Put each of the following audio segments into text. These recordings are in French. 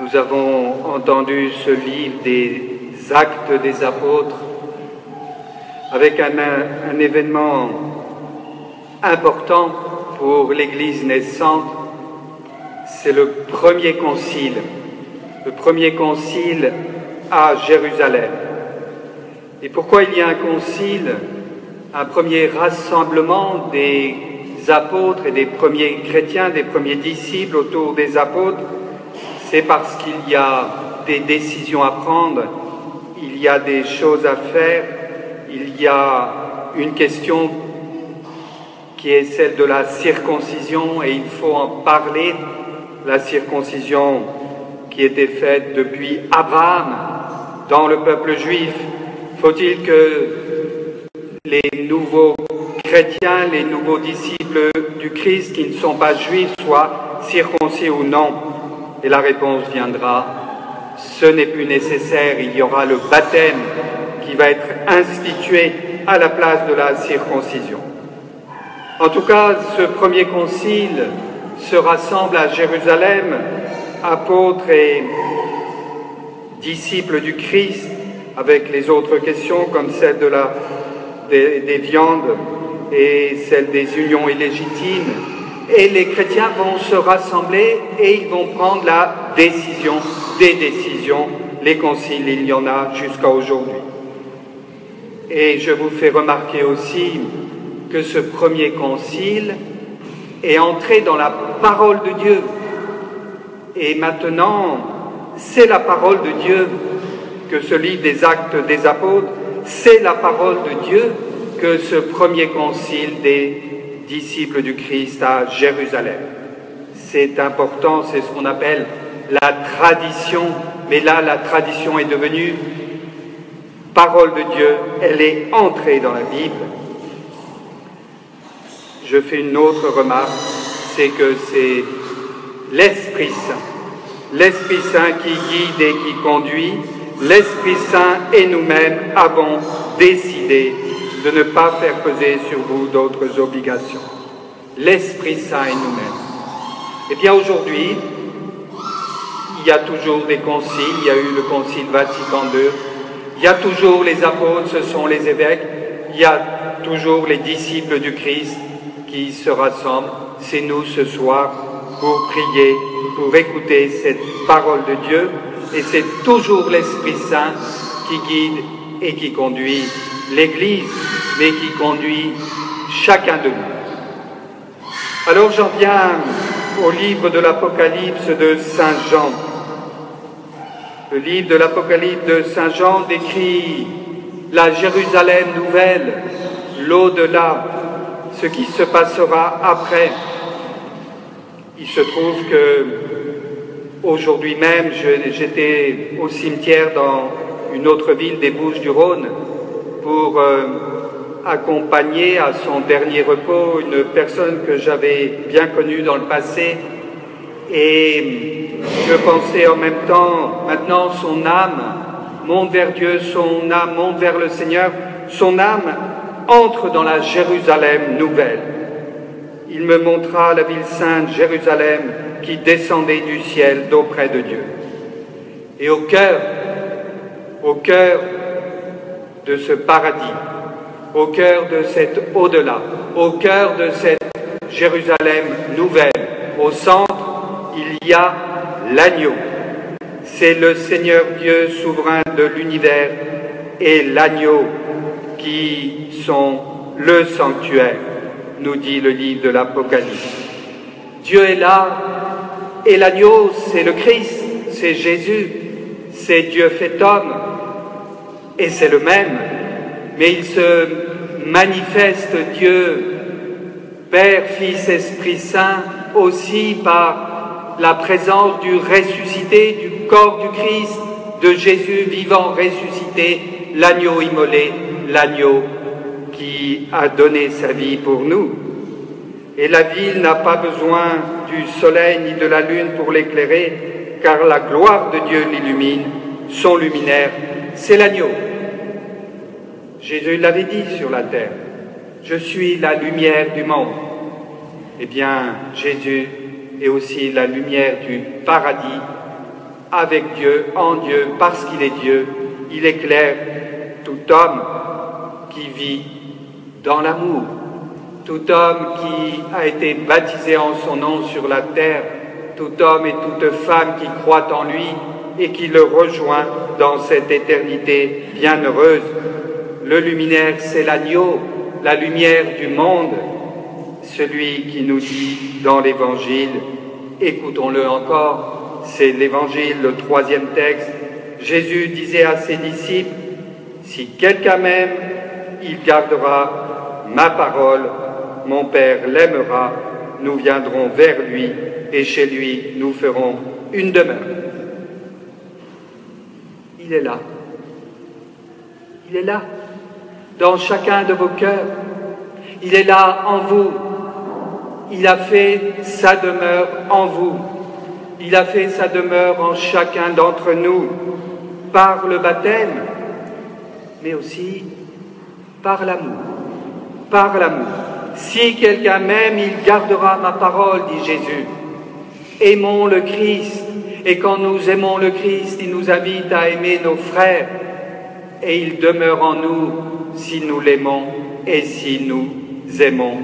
Nous avons entendu ce livre des Actes des Apôtres avec un événement important pour l'Église naissante. C'est le premier concile à Jérusalem. Et pourquoi il y a un concile, un premier rassemblement des apôtres et des premiers chrétiens, des premiers disciples autour des apôtres? C'est parce qu'il y a des décisions à prendre, il y a des choses à faire, il y a une question qui est celle de la circoncision, et il faut en parler. La circoncision qui était faite depuis Abraham dans le peuple juif. Faut-il que les nouveaux chrétiens, les nouveaux disciples du Christ qui ne sont pas juifs soient circoncis ou non? Et la réponse viendra: ce n'est plus nécessaire, il y aura le baptême qui va être institué à la place de la circoncision. En tout cas, ce premier concile se rassemble à Jérusalem, apôtres et disciples du Christ, avec les autres questions comme celle des viandes et celle des unions illégitimes. Et les chrétiens vont se rassembler et ils vont prendre des décisions. Les conciles, il y en a jusqu'à aujourd'hui. Et je vous fais remarquer aussi que ce premier concile est entré dans la parole de Dieu. Et maintenant, c'est la parole de Dieu que ce livre des Actes des Apôtres, c'est la parole de Dieu que ce premier concile des disciples du Christ à Jérusalem. C'est important, c'est ce qu'on appelle la tradition, mais là, la tradition est devenue parole de Dieu, elle est entrée dans la Bible. Je fais une autre remarque, c'est que c'est l'Esprit Saint qui guide et qui conduit. L'Esprit Saint et nous-mêmes avons décidé de ne pas faire peser sur vous d'autres obligations. L'Esprit Saint et nous-mêmes. Eh bien aujourd'hui, il y a toujours des conciles, il y a eu le Concile Vatican II, il y a toujours les apôtres, ce sont les évêques, il y a toujours les disciples du Christ qui se rassemblent. C'est nous ce soir pour prier, pour écouter cette parole de Dieu, et c'est toujours l'Esprit Saint qui guide et qui conduit l'Église, mais qui conduit chacun de nous. Alors j'en viens au livre de l'Apocalypse de Saint Jean. Le livre de l'Apocalypse de Saint Jean décrit la Jérusalem nouvelle, l'au-delà, ce qui se passera après. Il se trouve que aujourd'hui même, j'étais au cimetière dans une autre ville des Bouches-du-Rhône pour accompagner à son dernier repos une personne que j'avais bien connue dans le passé. Et je pensais en même temps, maintenant son âme monte vers Dieu, son âme monte vers le Seigneur, son âme entre dans la Jérusalem nouvelle. Il me montra la ville sainte, Jérusalem, qui descendait du ciel d'auprès de Dieu. Et au cœur de ce paradis, au cœur de cet au-delà, au cœur de cette Jérusalem nouvelle, au centre, il y a l'agneau. C'est le Seigneur Dieu souverain de l'univers et l'agneau qui sont le sanctuaire, nous dit le livre de l'Apocalypse. Dieu est là et l'agneau, c'est le Christ, c'est Jésus, c'est Dieu fait homme et c'est le même, mais il se manifeste Dieu, Père, Fils, Esprit Saint, aussi par la présence du ressuscité, du corps du Christ, de Jésus vivant ressuscité, l'agneau immolé, l'agneau qui a donné sa vie pour nous. Et la ville n'a pas besoin du soleil ni de la lune pour l'éclairer, car la gloire de Dieu l'illumine, son luminaire, c'est l'agneau. Jésus l'avait dit sur la terre, « Je suis la lumière du monde ». Eh bien, Jésus est aussi la lumière du paradis avec Dieu, en Dieu, parce qu'il est Dieu. Il éclaire tout homme qui vit dans l'amour, tout homme qui a été baptisé en son nom sur la terre, tout homme et toute femme qui croient en lui et qui le rejoint dans cette éternité bienheureuse. Le luminaire, c'est l'agneau, la lumière du monde, celui qui nous dit dans l'Évangile, écoutons-le encore, c'est l'Évangile, le 3e texte. Jésus disait à ses disciples, « Si quelqu'un m'aime, il gardera ma parole, mon Père l'aimera, nous viendrons vers lui et chez lui nous ferons une demeure. » Il est là. Il est là, dans chacun de vos cœurs. Il est là en vous. Il a fait sa demeure en vous. Il a fait sa demeure en chacun d'entre nous, par le baptême, mais aussi par l'amour. Par l'amour. Si quelqu'un m'aime, il gardera ma parole, dit Jésus. Aimons le Christ, et quand nous aimons le Christ, il nous invite à aimer nos frères, et il demeure en nous si nous l'aimons et si nous aimons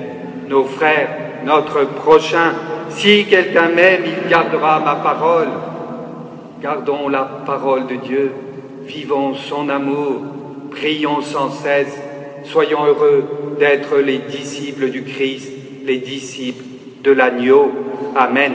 nos frères, notre prochain. Si quelqu'un m'aime, il gardera ma parole. Gardons la parole de Dieu, vivons son amour, prions sans cesse, soyons heureux d'être les disciples du Christ, les disciples de l'agneau. Amen.